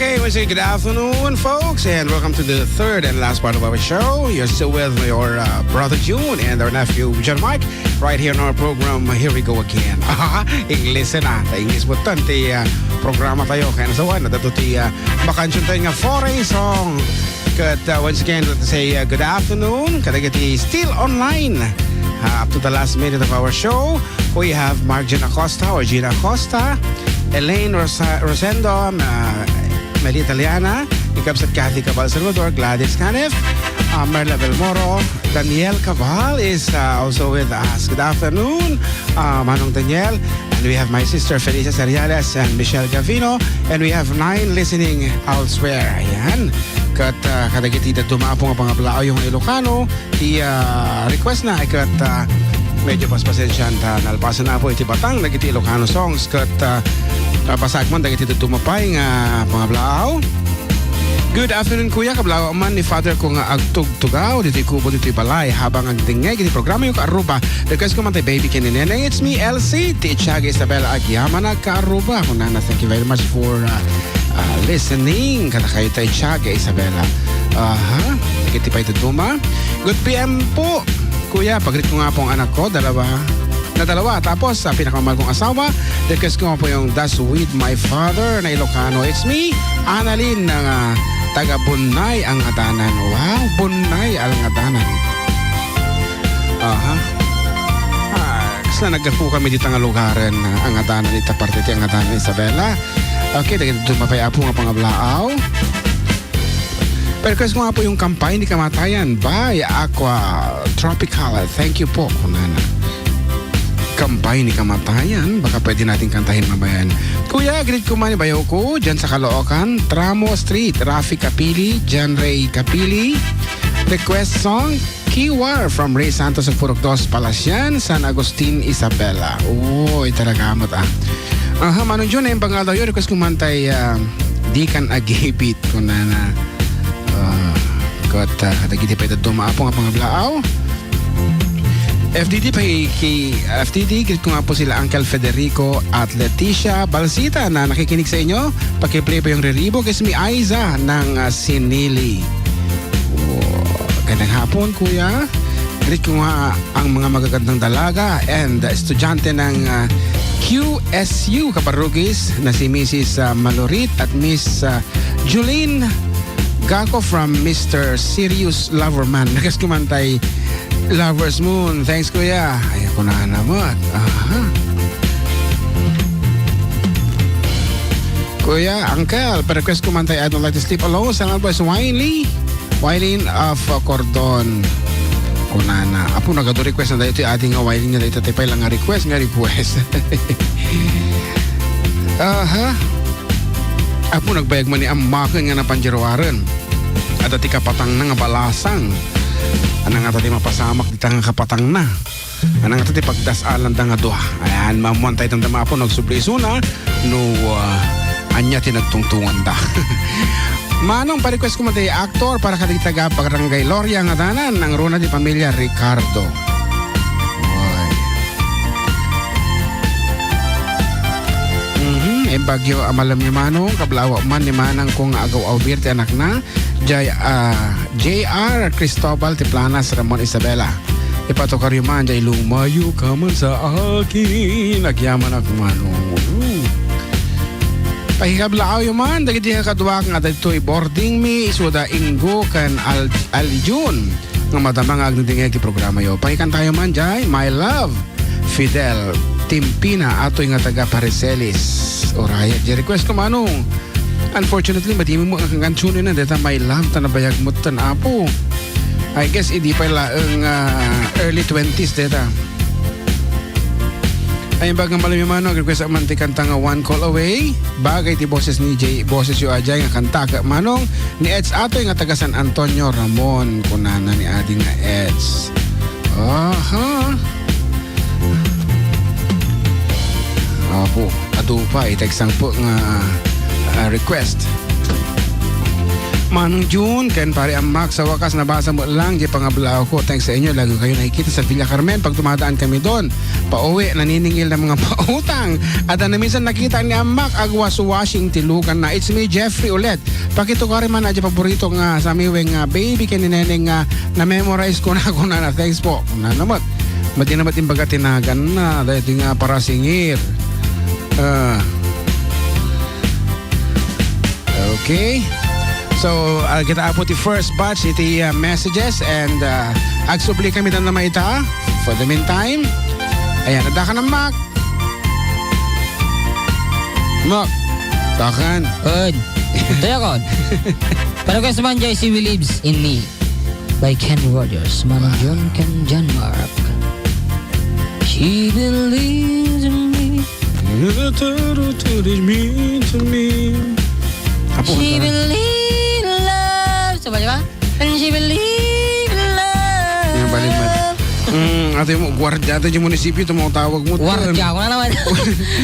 Okay, once again, good afternoon, folks, and welcome to the third and last part of our show. You're still with your brother June and our nephew John Mike, right here on our program. Here we go again. English na. English mo tanti programa tayo. Kaya nasawan, natatuti bakansyon tayo nga foreign song. But once again, let's say good afternoon. Kadagiti still online. Up to the last minute of our show, we have Mark Gina Acosta or Gina Acosta, Elaine Rosendo, Meli Italiana, Ikabsat Kathy Cabal Salvador, Gladys Canef, Merla Belmoro, Daniel Cabal is also with us. Good afternoon, Manong Daniel. And we have my sister Felicia Seriales and Michelle Gavino. And we have 9 listening elsewhere. Ayan. Kat kadagiti na dumapong ang pangablao yung Ilocano. Request na kat medyo paspasensyan nalpasan na po iti batang nagiti Ilocano songs. Kat pasagman dagiti na dumapay nga pangablao. Good afternoon, Kuya. Kablaw man ni Father ko nga agtugtugaw dito kubo dito balay habang agdingay kini programa yung kaaruba. Request ko man tay baby kinineneng. It's me, LC. Tichaga Isabela Agyaman kaaruba. Kunana, thank you very much for listening. Kada kayo tay Tichaga Isabela. Nagiti pa ito duma. Good PM po, Kuya. Pagrit ko nga po ang anak ko, dalawa. Tapos sa pinakamahal kong asawa, request ko po yung That's With My Father na Ilocano. It's me, Annalyn ng taga Bunay ang Adanan. Wow, Bunay ang Adanan. Kasi nagkapo kami dito nga lugaran ang Adanan ita parte ang Adanan Isabela. Okay, dahil dumapaya po nga pangablaaw. Pero request ko nga po yung Kampay ni Kamatayan by Aqua Tropical. Thank you po, kunana. Kampay ni Kamatayan, baka pwede natin kantahin mabayan. Kuya, greet ko man bayaw ko dyan sa Caloocan, Tramo Street, Rafi Capili, John Ray Capili. Request song, Kiwar from Ray Santos ng Purok Dos Palasyan, San Agustin, Isabela. Uy, talagamot Manong Jun, yung bangal daw yun, request ko man tay di kan agipit ko na kadagiti pa ito dumaapong nga pangablaaw. FDD greet ko nga po sila Uncle Federico at Leticia Balsita na nakikinig sa inyo. Pakiplay pa yung reribo kasi may Aiza ng Sinili. Gandang hapon, Kuya. Greet ko nga ang mga magagandang dalaga and estudyante ng QSU Kaparugis na si Mrs. Malorit at Miss Julene Gako from Mr. Serious Loverman. Nagaskumantay Lover's Moon. Thanks, Kuya. Ayaw ko na naman. Kuya, Uncle, pa-request ko man tayo, I don't like to sleep alone. Sa mga boys, Wiley of Cordon. Kunana. Apo, nagado-request na dahil ito. Ating nga Wiley nga dahil ito. Tapay lang nga request. Apo, nagbayag man ni Amakan nga na panjirawaran. At ati kapatang na nga balasang. Anang nga tati mapasamak dito nga kapatang na. Anang nga tati pagdasalan da nga doha. Ayan, mamuantay itong dama po nagsubli na no anya tinagtungtungan da. Manong pa-request ko matay actor para katitaga Pagrangay Loria nga danan ng Runa di Pamilya Ricardo. Bagyo amalam ni Manong kablawa man ni Manang kung agaw awbirte anak na JR Cristobal Tiplanas Ramon Isabela. Ipatokar yung man jay lumayo ka man sa akin nagyaman ako Manong. Pahikablaaw yung man dagiti kaduwa nga dito'y boarding me isuda Ingo kan Aljun nga madamang agdingay ki programa yo. Pahikan tayo man jay My Love Fidel Timpina ato nga taga Pariselis. Oraya, di request ko Manong. Unfortunately, madimi mo ang kansyonin na deta My Love tanabayag mo tanapo. I guess hindi pa ang early 20s deta. Ay bagang malami Manong, request ang mantikanta nga One Call Away. Bagay ti boses ni boses yu ajay nga kanta Manong ni Eds ato nga taga San Antonio Ramon kunana ni ading nga Eds. Apo, ato pa, iteksang po nga request. Manong June, Ken Pare Amak, sa wakas nabasa mo lang, di pangablaw ko. Thanks sa inyo, lagi kayo nakikita sa Villa Carmen. Pag tumadaan kami doon, pauwi, naniningil ng mga pautang. At na minsan nakita ni Amak, agwas washing tilugan na. It's me, Jeffrey ulit. Pakito ka rin man, adya paborito nga samiweng baby, kanineneng na-memorize ko na ako na. Thanks po. Na naman, mati naman imbaga tinagan na, dahil nga para singir. Okay. So, kita po ti first batch iti messages and agsubli kami na maita for the meantime. Ayan, ada ka na, Mac. Mac, takan. Good. Ito yakon. Pero guys naman, Jay, She Believes in Me by Ken Rogers. Manong John Ken John Mark. She believes in me. She believes Coba coba. And she believe in love. Yan balik mat. Ate mo gwardiya ito yung munisipyo ito mga tawag mo. Wardya ko na naman.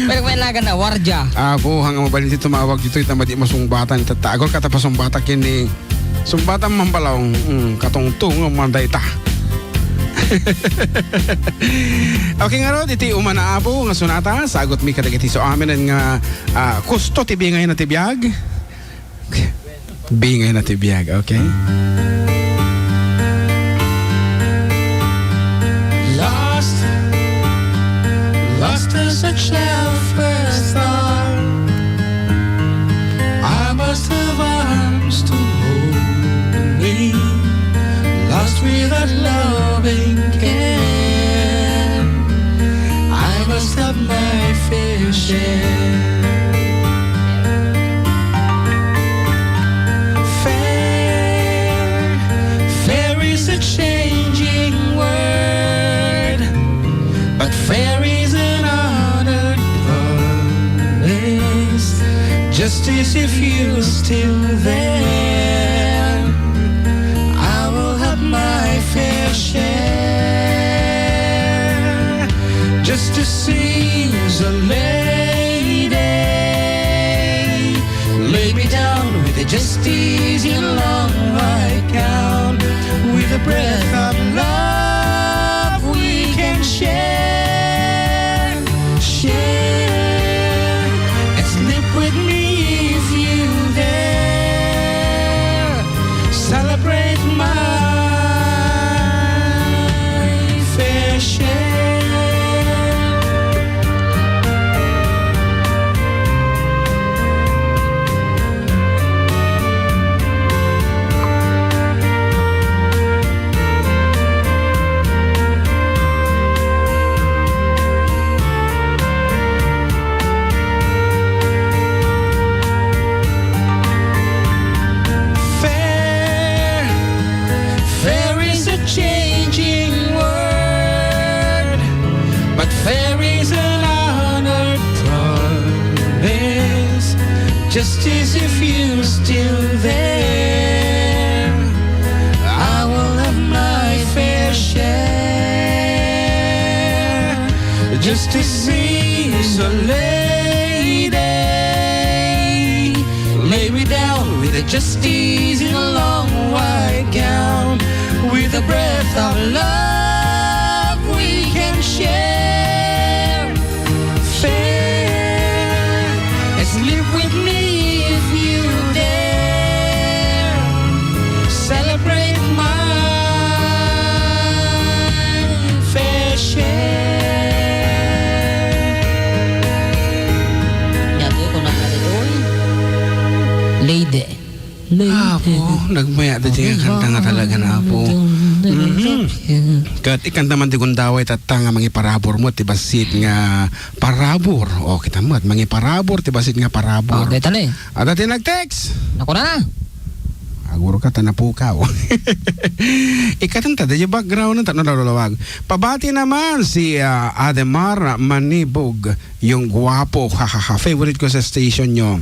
Pero may lagan na wardya. Ako hanggang mabalik dito tumawag dito itama di masumbatan tatagol kata pa sumbata kini. Sumbatan mambalaw katungtung manday ta. Okay nga ron, iti umana po nga sunata sagot mi kadagiti so amin nga kusto ti bingay na ti biag. Bingay na ti biag, okay? Lost as a child first thought I must have arms to hold me Lost without loving care I must have my fair share Fair is a changing word But fair is just as if you're still there I will have my fair share Just to seize a lady Lay me down with a just easy long white gown With a breath of love we can share And sleep with me Celebrate my fair share Just as if you're still there I will have my fair share Just to seize a lady Lay me down with a just easy long white gown With a breath of love we can share Fair as live with me Celebrate my fair share. Yato ko na natin doon. Lady. Apo, nagmaya da dyan kanta nga talaga na apo. Kat ikanta man di kundaway tatanga mangi parabor mo tibasit nga parabor. O kita mo at mangi parabor tibasit nga parabor. Okay tali. At dati nag-text. Naku na. Aguro ka tanapukaw. Ikatanta da yung background ng tanong pabati naman si Ademar Manibog, yung guwapo, hahaha, favorite ko sa station nyo.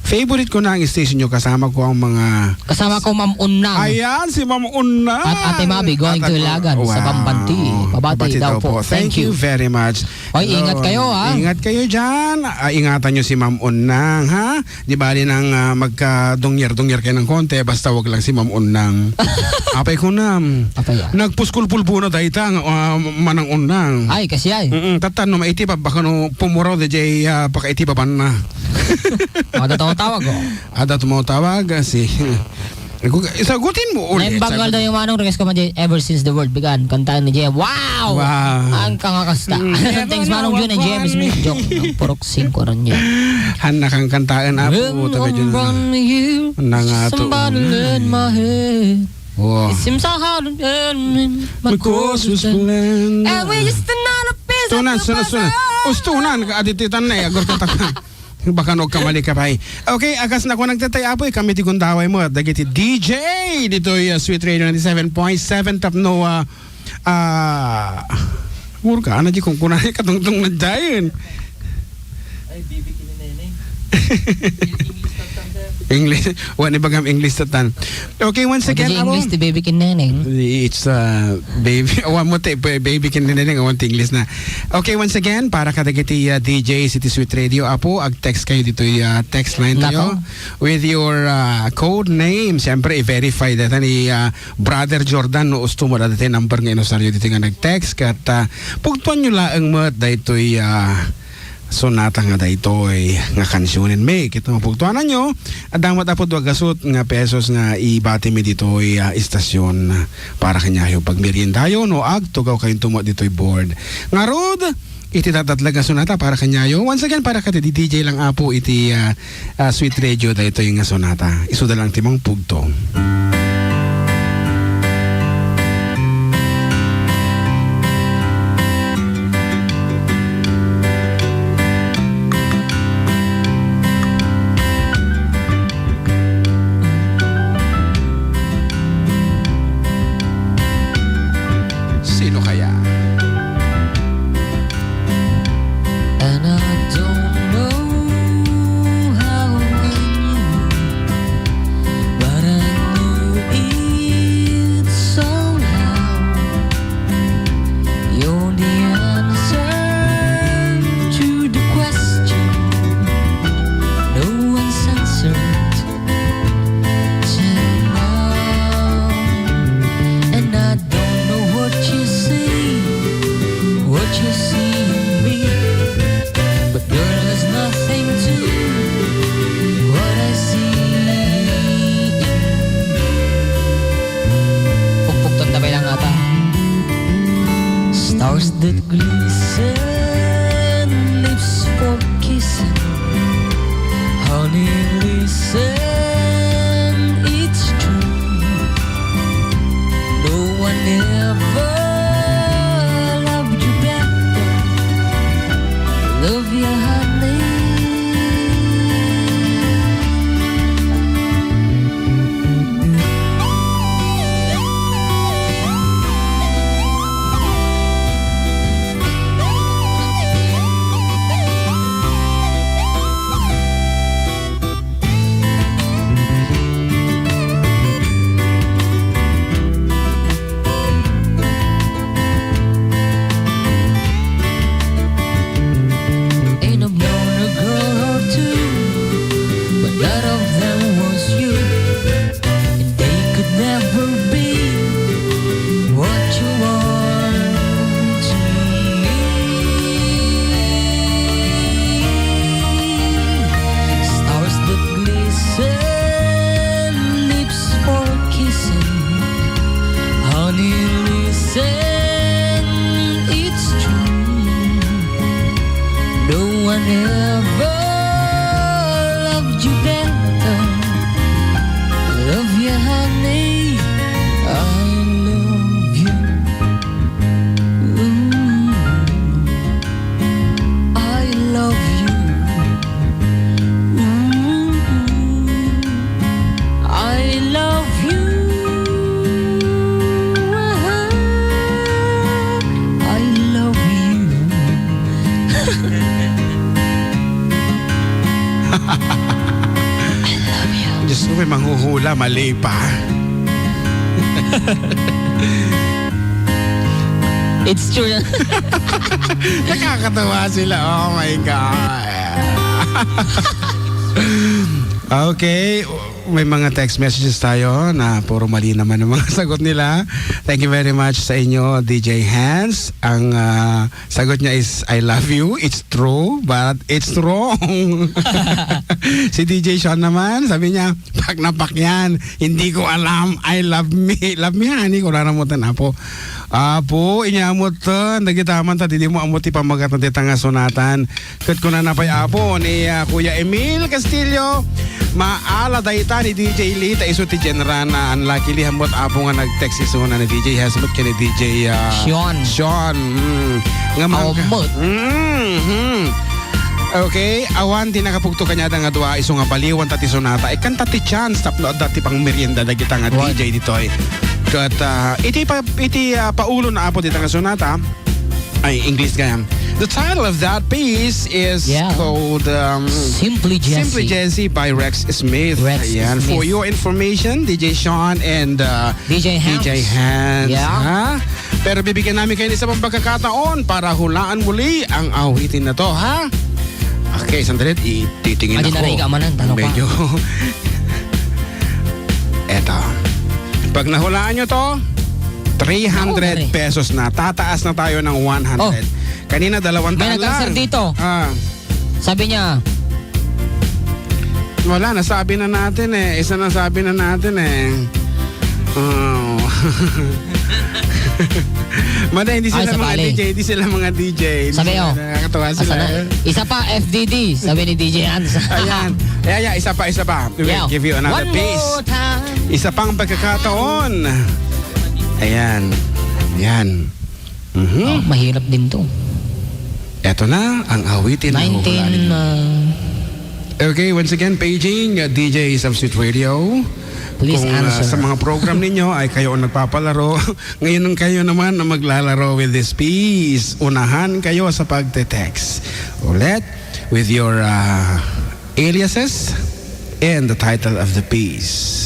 Favorite ko na ang station nyo. Kasama ko ang mga... Kasama ko Ma'am Unang. Ayan, si Ma'am Unang. At Ate Mabi going to Ilagan sa Pambanti. Pabati daw po. Thank you very much. Oy, ingat kayo ha. Ingat kayo dyan. Ingatan nyo si Ma'am Unang ha. Di bali nang magka-dungyer kayo ng konti. Basta wag lang si Ma'am Unang. Apay ko na. Apay ya. Nagpuskulpulpo na tayo manang Unang. Ay, kasi ay. Tatan no maiti pa baka no pumuraw de jay pakaiti pa na. Ada tawag ko. Ada tumawag si isagutin mo ulit. Naimbagal daw yung manong request ko man Jay, ever since the world began. Kantaan ni Jay. Wow! Ang kangakasta. Thanks manong June and Jay Smith joke. Ang purok 5 ron niya. Han nakang kantaan apo tabi June. Somebody lend my head. Oh. It seems so hard to get my course was planned. And we just another piece of the puzzle. Ustunan ka adititan na agor ka takan. Baka no kamali ka pa. Okay, agas na ko nagtatay apoy kami ti kundaway mo dagiti DJ dito Sweet Radio 97.7 tapno murka ana di kung kunay katungtong na dayon. Ay bibi kinineneng. English, wala bagam English tatan. Okay, once again, English ti baby kineneng. It's baby. Awan mo te baby kineneng awan ti English na. Okay, once again, para kadagiti DJ City Sweet Radio apo, ag-text kayo dito text line tayo with your code name. Siyempre, i-verify dito ni Brother Jordan no gusto mo dito number nga inosaryo dito nga nag-text kat pugtuan nyo laang mo dito sonata nga daytoy nga kansyonen may kita mapugtuanan nyo at damat apod wag gasot nga pesos nga ibati mi ditoy istasyon para kanyayo pag meriendayo no ag tugaw kayong tumo ditoy board nga road iti tatatlag nga sonata para kanyayo once again para kati DJ lang apo iti Sweet Radio daytoy nga sonata isuda lang timong pugtong. ko may manghuhula, mali pa. It's true. Nakakatawa sila. Oh my God. Okay. May mga text messages tayo na puro mali naman ang mga sagot nila. Thank you very much sa inyo, DJ Hans. Ang sagot niya is, I love you. It's true, but it's wrong. Si DJ Sean naman, sabi niya, pak na pak yan. Hindi ko alam. I love me. Love me, hindi ko naramutan na po. Apo, inyamot nagitaman ta, hindi mo amot ipamagat na titanga sunatan. Kat ko na napay apo ni Kuya Emil Castillo, maala dayta ni DJ Lita, iso ti General na unluckily hamot apo nga nag-text iso na ni DJ Hasmut ka ni DJ Sean. Nga Amot. Okay, awan di nakapugto kanya nga dua iso nga baliwan tati sonata. Kanta ti chance tap no dati pang merienda dagita nga DJ ditoy. Kat iti paulo na apo dito nga sonata ay English kaya. The title of that piece is called Simply Jesse. Simply Jesse by Rex Smith. Ayan. Smith. For your information, DJ Sean and DJ Hans. Ha? Pero bibigyan namin kayo ng isa pang pagkakataon para hulaan muli ang awitin na to, ha? Okay, sandali, ititingin ako. Naray ka manan, tanong pa. Medyo. Eto. Pag nahulaan nyo to, 300 pesos na. Tataas na tayo ng 100. Oh. Kanina, 200 May lang. nag-answer dito. Sabi niya, wala, nasabi na natin eh. Isa nasabi na natin eh. Oh. Mada, hindi sila mga DJ. Hindi sila mga DJ. Sabi oh. Nakakatawa sila. Isa pa, FDD. Sabi ni DJ Hans. Ayan. Isa pa. We will give you another piece. One more time. Isa pang pagkakataon. Ayan. Yan. Mahirap din to. Eto na ang awitin na huhulaan. Okay, once again, paging DJ Substitute Radio. Please Kung answer. sa mga program ninyo ay kayo ang nagpapalaro, ngayon kayo naman na maglalaro with this piece. Unahan kayo sa pagte-text. Ulit, with your aliases and the title of the piece.